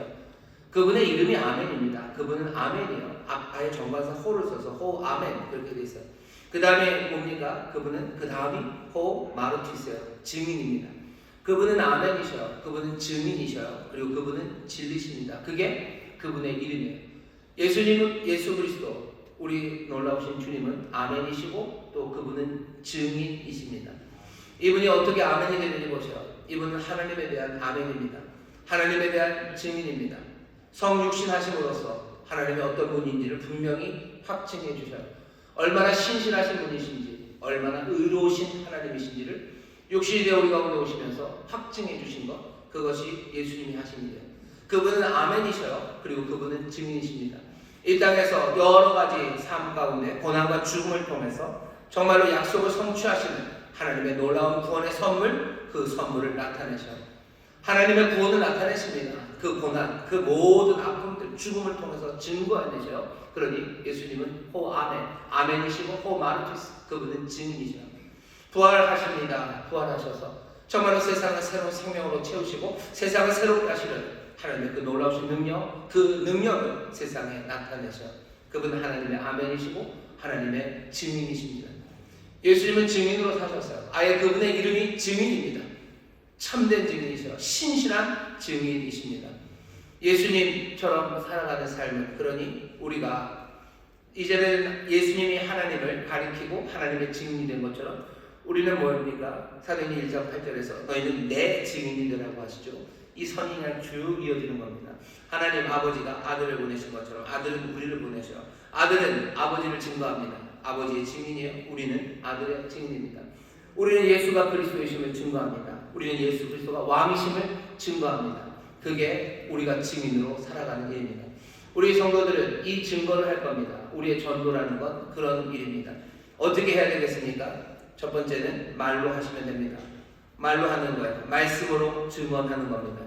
그분의 이름이 아멘입니다. 그분은 아멘이요. 아예 정관사 호를 써서 호 아멘 그렇게 돼 있어요. 그 다음에 뭡니까? 그분은 그 다음이 호 마르티스요. 증인입니다. 그분은 아멘이셔요. 그분은 증인이셔요. 그리고 그분은 진리십니다. 그게 그분의 이름이에요. 예수님은 예수 그리스도, 우리 놀라우신 주님은 아멘이시고 또 그분은 증인이십니다. 이분이 어떻게 아멘이 되는지 보세요. 이분은 하나님에 대한 아멘입니다. 하나님에 대한 증인입니다. 성육신 하심으로써 하나님의 어떤 분인지를 분명히 확증해 주셔요. 얼마나 신실하신 분이신지, 얼마나 의로우신 하나님이신지를 육신이 되어 우리 가운데 오시면서 확증해 주신 것, 그것이 예수님이 하신 일이에요. 그분은 아멘이셔요. 그리고 그분은 증인이십니다. 이 땅에서 여러 가지 삶 가운데 고난과 죽음을 통해서 정말로 약속을 성취하시는 하나님의 놀라운 구원의 선물, 그 선물을 나타내셔요. 하나님의 구원을 나타내십니다. 그 고난, 그 모든 아픔들, 죽음을 통해서 증거해내셔요. 그러니 예수님은 호 아멘, 아멘이시고 호 마르티스, 그분은 증인이셔요. 부활하십니다. 부활하셔서 정말로 세상을 새로운 생명으로 채우시고 세상을 새롭게 하시는 하나님의 그 놀라우신 능력, 그 능력을 세상에 나타내셔요. 그분은 하나님의 아멘이시고 하나님의 증인이십니다. 예수님은 증인으로 사셨어요. 아예 그분의 이름이 증인입니다. 참된 증인이셔요. 신실한 증인이십니다. 예수님처럼 살아가는 삶을, 그러니 우리가 이제는 예수님이 하나님을 가리키고 하나님의 증인이 된 것처럼 우리는 뭡니까? 사도행전 1장 8절에서 너희는 내 증인이 되라고 하시죠. 이 선인이 쭉 이어지는 겁니다. 하나님 아버지가 아들을 보내신 것처럼 아들은 우리를 보내셔요. 아들은 아버지를 증거합니다. 아버지의 증인이에요. 우리는 아들의 증인입니다. 우리는 예수가 그리스도이심을 증거합니다. 우리는 예수 그리스도가 왕이심을 증거합니다. 그게 우리가 증인으로 살아가는 일입니다. 우리 성도들은 이 증거를 할 겁니다. 우리의 전도라는 건 그런 일입니다. 어떻게 해야 되겠습니까? 첫 번째는 말로 하시면 됩니다. 말로 하는 거예요. 말씀으로 증언하는 겁니다.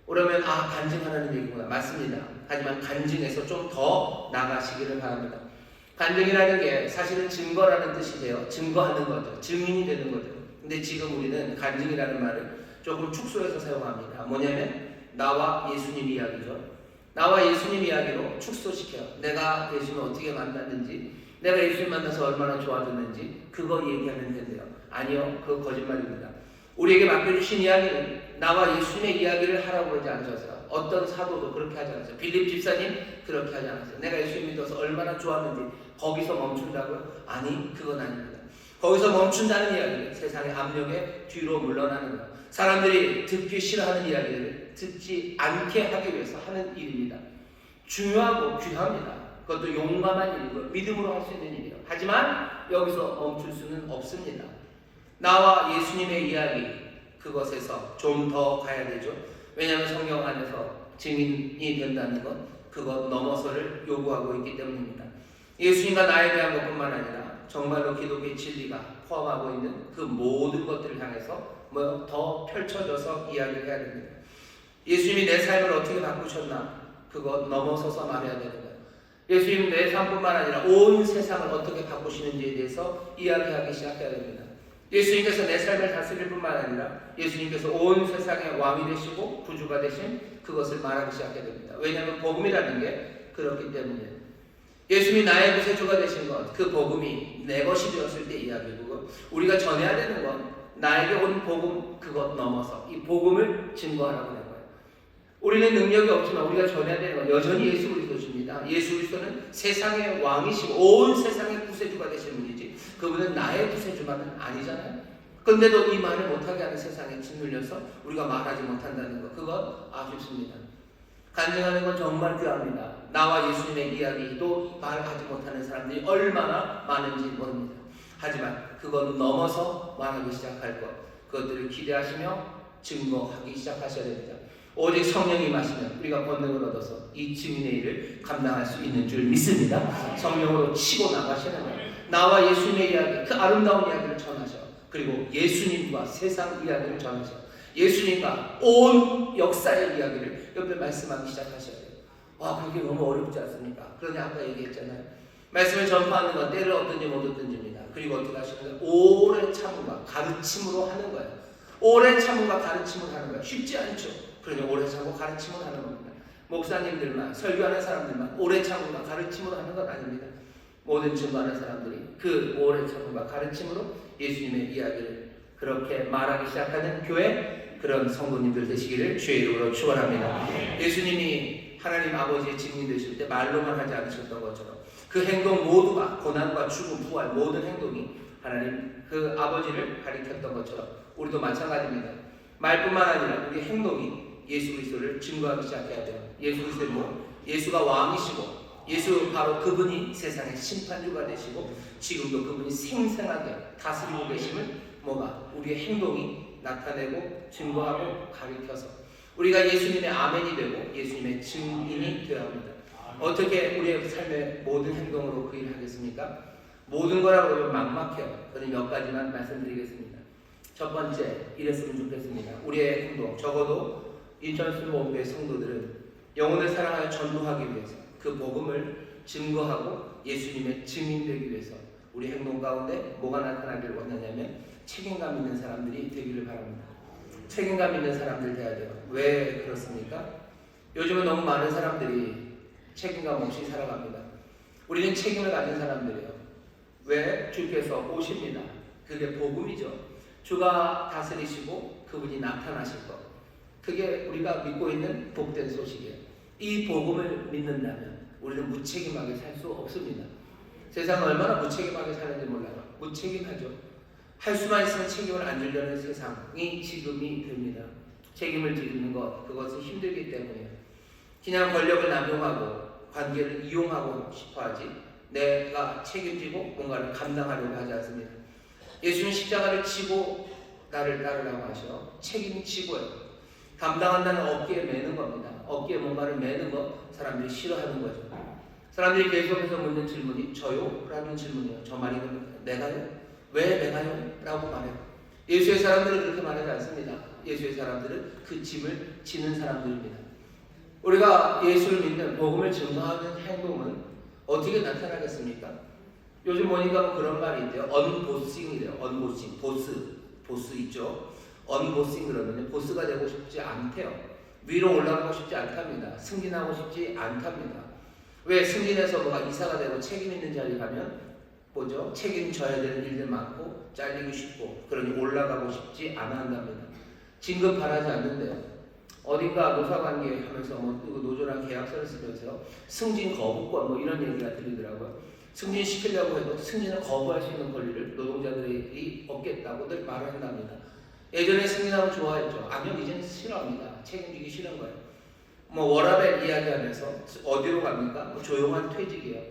그러면 간증하라는 얘기구나. 맞습니다. 하지만 간증에서 좀 더 나가시기를 바랍니다. 간증이라는 게 사실은 증거라는 뜻이 돼요. 증거하는 거죠. 증인이 되는 거죠. 근데 지금 우리는 간증이라는 말을 조금 축소해서 사용합니다. 뭐냐면 나와 예수님 이야기죠. 나와 예수님 이야기로 축소시켜요. 내가 예수님을 어떻게 만났는지, 내가 예수님 만나서 얼마나 좋아졌는지 그거 얘기하면 된대요. 아니요, 그거 거짓말입니다. 우리에게 맡겨주신 이야기는 나와 예수님의 이야기를 하라고 하지 않으셨어요. 어떤 사도도 그렇게 하지 않았어요. 빌립 집사님 그렇게 하지 않았어요. 내가 예수님 믿어서 얼마나 좋았는지 거기서 멈춘다고요? 아니, 그건 아닙니다. 거기서 멈춘다는 이야기는 세상의 압력에 뒤로 물러나는 것, 사람들이 듣기 싫어하는 이야기를 듣지 않게 하기 위해서 하는 일입니다. 중요하고 귀합니다. 그것도 용감한 일이고 믿음으로 할 수 있는 일이에요. 하지만 여기서 멈출 수는 없습니다. 나와 예수님의 이야기, 그것에서 좀 더 가야 되죠. 왜냐하면 성경 안에서 증인이 된다는 것, 그것 넘어서를 요구하고 있기 때문입니다. 예수님과 나에 대한 것뿐만 아니라 정말로 기독교의 진리가 포함하고 있는 그 모든 것들을 향해서 더 펼쳐져서 이야기를 해야 됩니다. 예수님이 내 삶을 어떻게 바꾸셨나, 그것 넘어서서 말해야 되는 거예요. 예수님 내 삶뿐만 아니라 온 세상을 어떻게 바꾸시는지에 대해서 이야기하기 시작해야 됩니다. 예수님께서 내 삶을 다스릴 뿐만 아니라 예수님께서 온 세상의 왕이 되시고 구주가 되신 그것을 말하기 시작해야 됩니다. 왜냐하면 복음이라는 게 그렇기 때문이에요. 예수님이 나의 구세주가 되신 것, 그 복음이 내 것이 되었을 때 이야기고, 우리가 전해야 되는 건 나에게 온 복음, 그것 넘어서 이 복음을 증거하라고 하는 거예요. 우리는 능력이 없지만 우리가 전해야 되는 건 여전히 예수 그리스도십니다. 예수 그리스도는 세상의 왕이시고 온 세상의 구세주가 되신 분이지, 그분은 나의 구세주만은 아니잖아요. 근데도 이 말을 못하게 하는 세상에 짓눌려서 우리가 말하지 못한다는 것, 그건 아쉽습니다. 간증하는 건 정말 귀합니다. 나와 예수님의 이야기도 말하지 못하는 사람들이 얼마나 많은지 모릅니다. 하지만 그건 넘어서 말하기 시작할 것, 그것들을 기대하시며 증거하기 시작하셔야 됩니다. 오직 성령이 임하시면 우리가 권능을 얻어서 이 증인의 일을 감당할 수 있는 줄 믿습니다. 성령으로 치고 나가시는 거예요. 나와 예수님의 이야기, 그 아름다운 이야기를 전하셔. 그리고 예수님과 세상 이야기를 전하셔. 예수님과 온 역사의 이야기를 옆에 말씀하기 시작하셔야 돼요. 와, 그게 너무 어렵지 않습니까? 그러니 아까 얘기했잖아요. 말씀을 전파하는 건 때를 얻든지 못 얻든지입니다. 그리고 어떻게 하시는 거예요? 오래 참음과 가르침으로 하는 거예요. 오래 참음과 가르침을 하는 거예요. 쉽지 않죠. 그러니 오래 참고 가르침을 하는 겁니다. 목사님들만, 설교하는 사람들만 오래 참음과 가르침으로 하는 건 아닙니다. 모든 증거하는 사람들이 그 오래 참음과 가르침으로 예수님의 이야기를 그렇게 말하기 시작하는 교회, 그런 성도님들 되시기를 주의 이름으로 축원합니다. 예수님이 하나님 아버지의 증인 되실 때 말로만 하지 않으셨던 것처럼 그 행동 모두가 고난과 죽음, 부활 모든 행동이 하나님 그 아버지를 가리켰던 것처럼 우리도 마찬가지입니다. 말뿐만 아니라 우리 행동이 예수 그리스도를 증거하기 시작해야 돼요. 예수 그리스도의 예수가 왕이시고 예수 바로 그분이 세상의 심판주가 되시고 지금도 그분이 생생하게 다스리고 계심을 우리의 행동이 나타내고 증거하고 가리켜서 우리가 예수님의 아멘이 되고 예수님의 증인이 되어야 합니다. 어떻게 우리의 삶의 모든 행동으로 그 일을 하겠습니까? 모든 거라고 하면 막막해요. 저는 몇 가지만 말씀드리겠습니다. 첫 번째, 이랬으면 좋겠습니다. 우리의 행동, 적어도 인천수목교회 성도들은 영혼을 사랑하여 전도하기 위해서 그 복음을 증거하고 예수님의 증인되기 위해서 우리 행동 가운데 뭐가 나타나기를 원하냐면 책임감 있는 사람들이 되기를 바랍니다. 책임감 있는 사람들 돼야 돼요. 왜 그렇습니까? 요즘은 너무 많은 사람들이 책임감 없이 살아갑니다. 우리는 책임을 가진 사람들이에요. 왜? 주께서 오십니다. 그게 복음이죠. 주가 다스리시고 그분이 나타나실 것. 그게 우리가 믿고 있는 복된 소식이에요. 이 복음을 믿는다면 우리는 무책임하게 살 수 없습니다. 세상은 얼마나 무책임하게 사는지 몰라요. 무책임하죠. 할 수만 있으면 책임을 안 지려는 세상이 지금이 됩니다. 책임을 지는 것, 그것은 힘들기 때문이에요. 그냥 권력을 남용하고 관계를 이용하고 싶어하지 내가 책임지고 뭔가를 감당하려고 하지 않습니다. 예수는 십자가를 지고 나를 따르라고 하셔. 책임지고요. 감당한다는 어깨에 매는 겁니다. 어깨에 뭔가를 매는 것 사람들이 싫어하는 거죠. 사람들이 계속해서 묻는 질문이 저요? 라는 질문이에요. 저 말이 내가요? 왜 내가요? 라고 말해요. 예수의 사람들은 그렇게 말하지 않습니다. 예수의 사람들은 그 짐을 지는 사람들입니다. 우리가 예수를 믿는 복음을 증거하는 행동은 어떻게 나타나겠습니까? 요즘 보니까 그런 말이 있대요. 언보싱이래요. 언보싱. 보스 보스 있죠. 언보싱 그러면 보스가 되고 싶지 않대요. 위로 올라가고 싶지 않답니다. 승진하고 싶지 않답니다. 왜? 승진해서 뭐가 이사가 되고 책임 있는 자리 가면 뭐죠? 책임져야 되는 일들 많고 잘리기 쉽고 그러니 올라가고 싶지 않아 한답니다. 진급 바라지 않는데요. 어딘가 노사관계 하면서 노조랑 계약서를 쓰면서 승진 거부권 뭐 이런 얘기가 들리더라고요. 승진시키려고 해도 승진을 거부할 수 있는 권리를 노동자들이 얻겠다고들 말을 한답니다. 예전에 승진하면 좋아했죠. 아니요, 이제는 싫어합니다. 책임지기 싫은 거예요. 뭐 워라밸 이야기하면서 어디로 갑니까? 뭐 조용한 퇴직이에요.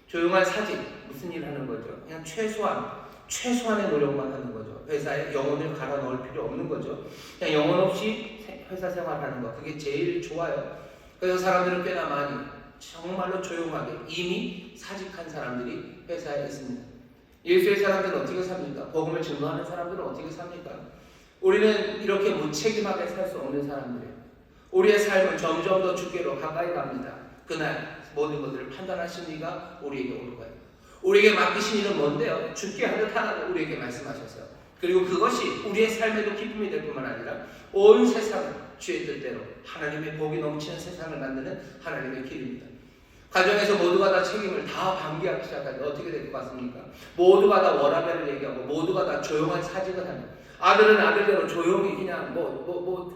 조용한 사직, 무슨 일 하는 거죠? 그냥 최소한의 노력만 하는 거죠. 회사에 영혼을 갈아 넣을 필요 없는 거죠. 그냥 영혼 없이 회사 생활하는 거, 그게 제일 좋아요. 그래서 사람들은 꽤나 많이 정말로 조용하게 이미 사직한 사람들이 회사에 있습니다. 예수의 사람들은 어떻게 삽니까? 복음을 증거하는 사람들은 어떻게 삽니까? 우리는 이렇게 무책임하게 살 수 없는 사람들이에요. 우리의 삶은 점점 더 주께로 가까이 갑니다. 그날 모든 것들을 판단하신 이가 우리에게 오는 거예요. 우리에게 맡기신 일은 뭔데요? 주께 하듯 하라고 우리에게 말씀하셨어요. 그리고 그것이 우리의 삶에도 기쁨이 될 뿐만 아니라 온 세상을 주의 뜻대로 하나님의 복이 넘치는 세상을 만드는 하나님의 길입니다. 가정에서 모두가 다 책임을 다 방기하기 시작할 때 어떻게 될 것 같습니까? 모두가 다 워라밸을 얘기하고 모두가 다 조용한 사직을 하는, 아들은 아들대로 조용히 그냥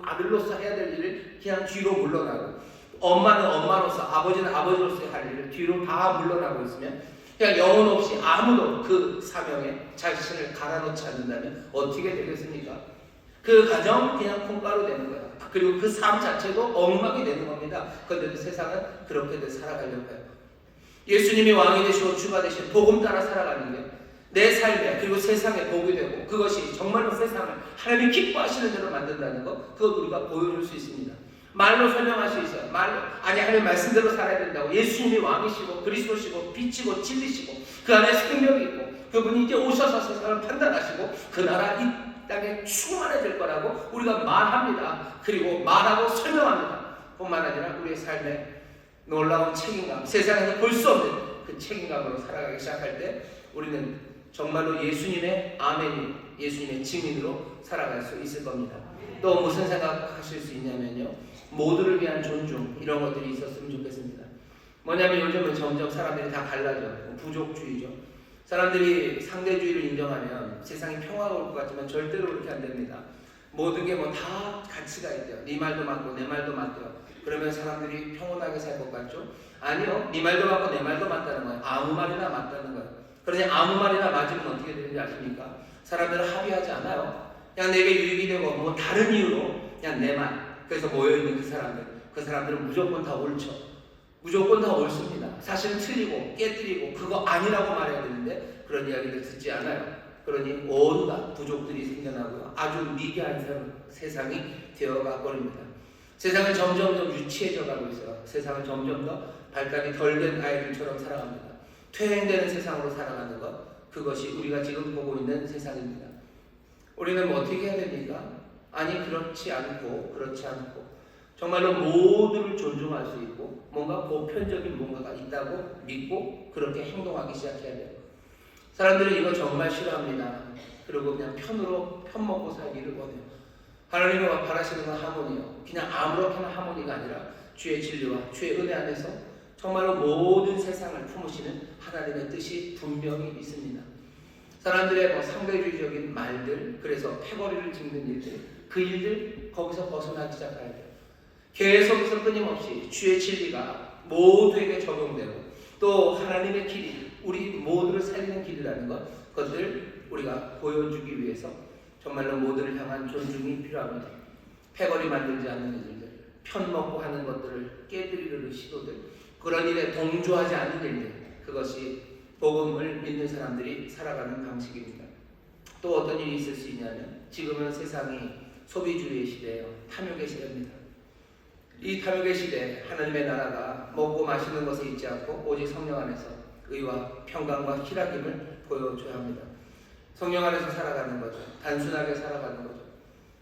아들로서 해야 될 일을 그냥 뒤로 물러나고, 엄마는 엄마로서, 아버지는 아버지로서 할 일을 뒤로 다 물러나고 있으면 그냥 영혼 없이 아무도 그 사명에 자신을 갈아넣지 않는다면 어떻게 되겠습니까? 그 가정 그냥 콩가루 되는 거예요. 그리고 그 삶 자체도 엉망이 되는 겁니다. 그런데도 세상은 그렇게들 살아가려고 해요. 예수님이 왕이 되시고 주가 되신 복음 따라 살아가는 게 내 삶에 그리고 세상에 복이 되고, 그것이 정말로 세상을 하나님이 기뻐하시는 대로 만든다는 것, 그것 우리가 보여줄 수 있습니다. 말로 설명할 수 있어요. 말로 아니 하나님 말씀대로 살아야 된다고. 예수님이 왕이시고 그리스도시고 빛이고 진리시고 그 안에 생명이 있고 그분이 이제 오셔서 세상을 판단하시고 그 나라 이 땅에 충만해질 거라고 우리가 말합니다. 그리고 말하고 설명합니다. 뿐만 아니라 우리의 삶에 놀라운 책임감, 세상에서 볼 수 없는 그 책임감으로 살아가기 시작할 때 우리는 정말로 예수님의 아멘이, 예수님의 증인으로 살아갈 수 있을 겁니다. 또 무슨 생각하실 수 있냐면요, 모두를 위한 존중, 이런 것들이 있었으면 좋겠습니다. 뭐냐면 요즘은 점점 사람들이 다 갈라져. 부족주의죠. 사람들이 상대주의를 인정하면 세상이 평화가 올 것 같지만 절대로 그렇게 안 됩니다. 모든 게 뭐 다 가치가 있대요. 네 말도 맞고 내 말도 맞대요. 그러면 사람들이 평온하게 살 것 같죠? 아니요. 네 말도 맞고 내 말도 맞다는 거예요. 아무 말이나 맞다는 거예요. 그러니 아무 말이나 맞으면 어떻게 되는지 아십니까? 사람들은 합의하지 않아요. 그냥 내게 유익이 되고 뭐 다른 이유로 그냥 내 말. 그래서 모여있는 그 사람들은 무조건 다 옳죠. 무조건 다 옳습니다. 사실은 틀리고 깨뜨리고 그거 아니라고 말해야 되는데 그런 이야기를 듣지 않아요. 그러니 온갖 부족들이 생겨나고요. 아주 미개한 세상이 되어가 버립니다. 세상은 점점 더 유치해져 가고 있어요. 세상은 점점 더 발달이 덜 된 아이들처럼 살아갑니다. 퇴행되는 세상으로 살아가는 것, 그것이 우리가 지금 보고 있는 세상입니다. 우리는 뭐 어떻게 해야 됩니까? 아니 그렇지 않고 정말로 모두를 존중할 수 있고 뭔가 보편적인 뭔가가 있다고 믿고 그렇게 행동하기 시작해야 돼요. 사람들은 이거 정말 싫어합니다. 그리고 그냥 편먹고 살기를 원해요. 하나님이 바라시는 건 하모니요. 그냥 아무렇게나 하모니가 아니라 주의 진리와 주의 은혜 안에서 정말로 모든 세상을 품으시는 하나님의 뜻이 분명히 있습니다. 사람들의 뭐 상대주의적인 말들, 그래서 패거리를 짓는 일들, 그 일들 거기서 벗어나기 시작해야 돼요. 계속해서 끊임없이 주의 진리가 모두에게 적용되고 또 하나님의 길이 우리 모두를 살리는 길이라는 것, 그것을 우리가 보여주기 위해서 정말로 모두를 향한 존중이 필요합니다. 패거리 만들지 않는 일들, 편먹고 하는 것들을 깨뜨리려는 시도들, 그런 일에 동조하지 않는 일들, 그것이 복음을 믿는 사람들이 살아가는 방식입니다. 또 어떤 일이 있을 수 있냐면 지금은 세상이 소비주의 시대예요. 탐욕의 시대입니다. 이 탐욕의 시대에 하나님의 나라가 먹고 마시는 것에 있지 않고 오직 성령 안에서 의와 평강과 희락임을 보여줘야 합니다. 성령 안에서 살아가는 거죠. 단순하게 살아가는 거죠.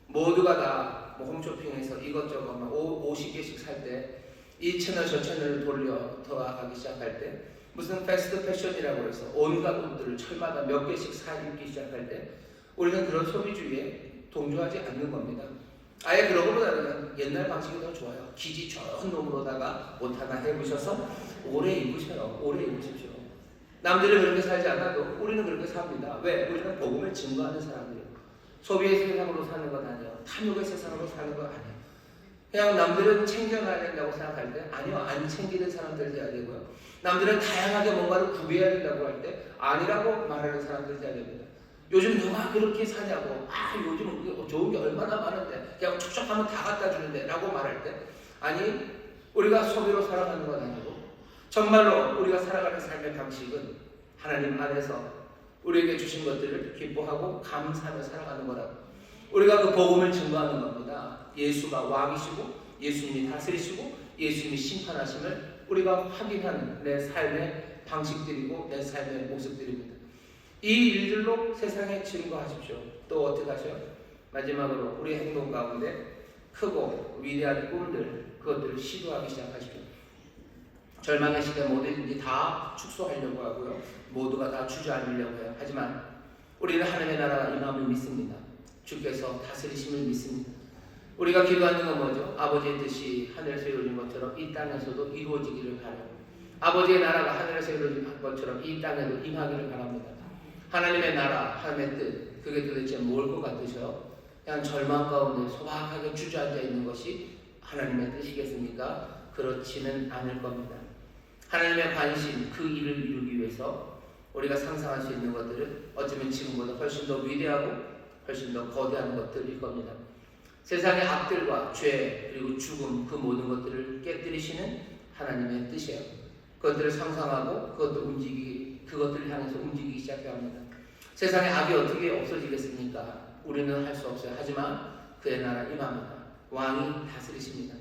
모두가 다 홈쇼핑에서 이것저것 50개씩 살 때 이 채널 저 채널을 돌아가기 시작할 때 무슨 패스트 패션이라고 해서 온갖 옷들을 철마다 몇 개씩 사 입기 시작할 때 우리는 그런 소비주의에 동조하지 않는 겁니다. 아예 그런 것보다는 옛날 방식이 더 좋아요. 기지 좋은 놈으로다가 옷 하나 해보셔서 오래 입으셔요. 오래 입으십시오. 남들은 그렇게 살지 않아도 우리는 그렇게 삽니다. 왜? 우리는 복음을 증거하는 사람들이에요. 소비의 세상으로 사는 건 아니에요. 탐욕의 세상으로 사는 건 아니에요. 그냥 남들은 챙겨놔야 된다고 생각할 때 아니요, 안 챙기는 사람들 돼야 되고요. 남들은 다양하게 뭔가를 구비해야 된다고 할 때 아니라고 말하는 사람들 돼야 됩니다. 요즘 누가 그렇게 사냐고, 요즘 좋은 게 얼마나 많은데 그냥 촉촉하면 다 갖다 주는데 라고 말할 때 아니, 우리가 소비로 살아가는 건 아니고 정말로 우리가 살아가는 삶의 방식은 하나님 안에서 우리에게 주신 것들을 기뻐하고 감사하며 살아가는 거라고. 우리가 그 복음을 증거하는 겁니다. 예수가 왕이시고 예수님이 다스리시고 예수님이 심판하심을 우리가 확인하는 내 삶의 방식들이고 내 삶의 모습들입니다. 이 일들로 세상에 증거하십시오. 또 어떻게 하셔요? 마지막으로 우리 행동 가운데 크고 위대한 꿈들, 그것들을 시도하기 시작하십시오. 절망의 시대 모두든지 다 축소하려고 하고요. 모두가 다 주저앉으려고 해요. 하지만 우리는 하나님의 나라가 임함을 믿습니다. 주께서 다스리심을 믿습니다. 우리가 기도하는 건 뭐죠? 아버지의 뜻이 하늘에서 이루어진 것처럼 이 땅에서도 이루어지기를 바라요. 아버지의 나라가 하늘에서 이루어진 것처럼 이 땅에도 임하기를 바랍니다. 하나님의 나라, 하나님의 뜻, 그게 도대체 뭘 것 같으셔요? 그냥 절망 가운데 소박하게 주저앉아 있는 것이 하나님의 뜻이겠습니까? 그렇지는 않을 겁니다. 하나님의 관심, 그 일을 이루기 위해서 우리가 상상할 수 있는 것들은 어쩌면 지금보다 훨씬 더 위대하고 훨씬 더 거대한 것들일 겁니다. 세상의 악들과 죄 그리고 죽음, 그 모든 것들을 깨뜨리시는 하나님의 뜻이에요. 그것들을 상상하고 그것들을 향해서 움직이기 시작해야 합니다. 세상의 악이 어떻게 없어지겠습니까? 우리는 할 수 없어요. 하지만 그의 나라 임합니다. 왕이 다스리십니다.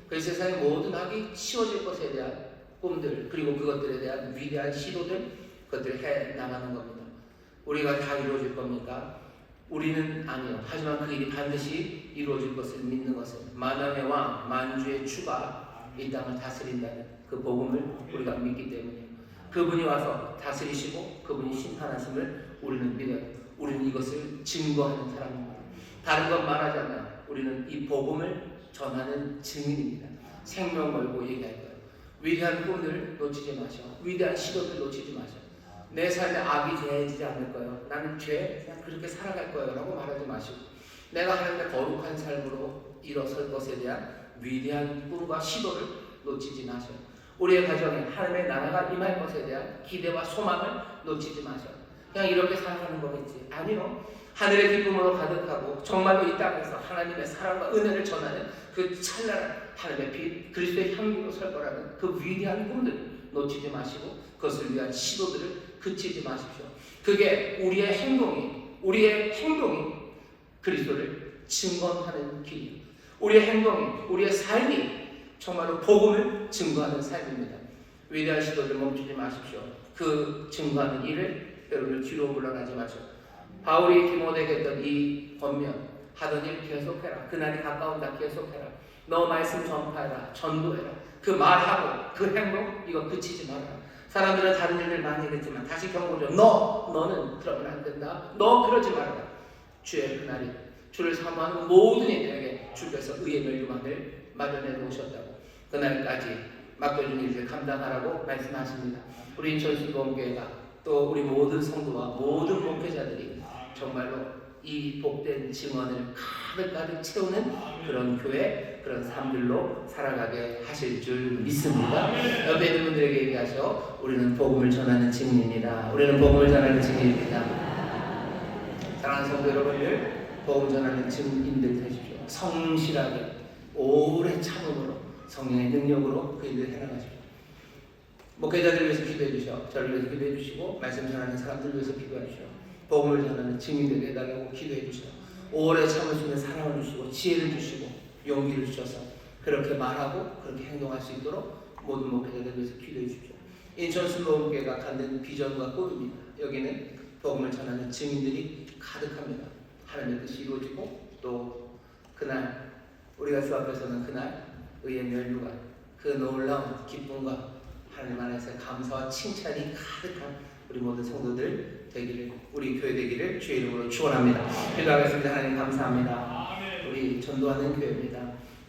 그 세상의 모든 악이 치워질 것에 대한 꿈들, 그리고 그것들에 대한 위대한 시도들, 그것들을 해 나가는 겁니다. 우리가 다 이루어질 겁니까? 우리는 아니요. 하지만 그 일이 반드시 이루어질 것을 믿는 것은 만왕의 왕, 만주의 주가 이 땅을 다스린다는 그 복음을 우리가 믿기 때문이에요. 그분이 와서 다스리시고 그분이 심판하심을 우리는 믿어요. 우리는 이것을 증거하는 사람입니다. 다른 건 말하지 않아요. 우리는 이 복음을 전하는 증인입니다. 생명 걸고 얘기할 거예요. 위대한 꿈을 놓치지 마셔. 위대한 시도를 놓치지 마셔. 내 삶에 악이 대해지지 않을 거예요. 나는 그냥 그렇게 살아갈 거예요 라고 말하지 마시고, 내가 하나님의 거룩한 삶으로 일어설 것에 대한 위대한 꿈과 시도를 놓치지 마셔. 우리의 가정에 하나님의 나라가 임할 것에 대한 기대와 소망을 놓치지 마셔. 그냥 이렇게 살아가는 거겠지. 아니요. 하늘의 기쁨으로 가득하고 정말로 이 땅에서 하나님의 사랑과 은혜를 전하는 그 찬란한 하나님의 빛, 그리스도의 향기로 설 거라는 그 위대한 꿈들을 놓치지 마시고 그것을 위한 시도들을 그치지 마십시오. 그게 우리의 행동이 그리스도를 증거하는 길이에요. 우리의 행동이, 우리의 삶이 정말로 복음을 증거하는 삶입니다. 위대한 시도를 멈추지 마십시오. 그 증거하는 일을 여러분을 뒤로 물러나지 마십시오. 바울이 디모데에게 했던 이 권면, 하던 일 계속해라. 그날이 가까운다. 계속해라. 너 말씀 전파해라. 전도해라. 그 말하고 그 행동 이거 그치지 마라. 사람들은 다른 일을 많이 했지만 다시 경고죠. 너는 그러면 안 된다. 너 그러지 말아라. 주의 그날이 주를 사모하는 모든 이들에게 주께서 의의 멸류관을 마련해 놓으셨다고. 그날까지 맡겨준 일을 감당하라고 말씀하십니다. 우리 인천순복음교회가 또 우리 모든 성도와 모든 목회자들이 정말로 이 복된 증언을 가득가득 채우는 그런 교회, 그런 삶들로 살아가게 하실 줄 믿습니다. 옆에 있는 분들에게 얘기하셔. 우리는 복음을 전하는 증인입니다. 우리는 복음을 전하는 증인입니다. 사랑하는 성도 여러분들, 복음 전하는 증인들 되십시오. 성실하게 오래 참음으로 성령의 능력으로 그 일을 해나가십시오. 목회자들 위해서 기도해 주시오. 저를 위해서 기도해 주시고 말씀 전하는 사람들 위해서 기도해 주시오. 복음을 전하는 증인들이 해달라고 기도해 주시오. 오래 참을 수 있는 사랑을 주시고 지혜를 주시고 용기를 주셔서 그렇게 말하고 그렇게 행동할 수 있도록 모든 목회자들 위해서 기도해 주십시오. 인천순복음교회가 갖는 비전과 꿈입니다. 여기는 복음을 전하는 증인들이 가득합니다. 하나님의 뜻이 이루어지고 또 그날 우리가 주 앞에서는 그날 의의 멸류관, 그 놀라운 기쁨과 하나님 안에서 감사와 칭찬이 가득한 우리 모든 성도들 되기를, 우리 교회 되기를 주의 이름으로 축원합니다. 기도하겠습니다. 하나님 감사합니다. 우리 전도하는 교회입니다.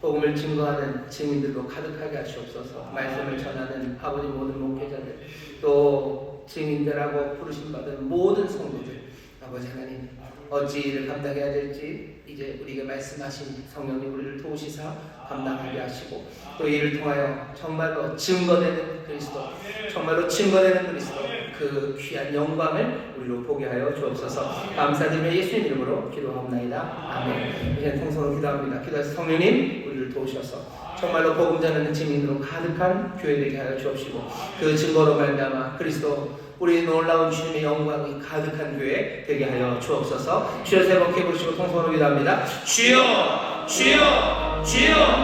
복음을 증거하는 증인들로 가득하게 하시옵소서. 말씀을 전하는 아버지 모든 목회자들, 또 증인들하고 부르심받은 모든 성도들, 아버지 하나님 어찌 일을 감당해야 될지 이제 우리에게 말씀하신 성령님 우리를 도우시사 감당하게 하시고, 또 이를 통하여 정말로 증거되는 그리스도, 정말로 증거되는 그리스도, 그 귀한 영광을 우리로 보게 하여 주옵소서. 감사드리며 예수님 이름으로 기도하옵나이다. 아멘. 이제 통성으로 기도합니다. 기도해서 성령님 우리를 도우셔서 정말로 복음 전하는 증인으로 가득한 교회 되게 하여 주옵시고, 그 증거로 말미암아 그리스도 우리 놀라운 주님의 영광이 가득한 교회 되게 하여 주옵소서. 주여 세 번 부르시고 통성으로 기도합니다. 주여, 주여, 주여.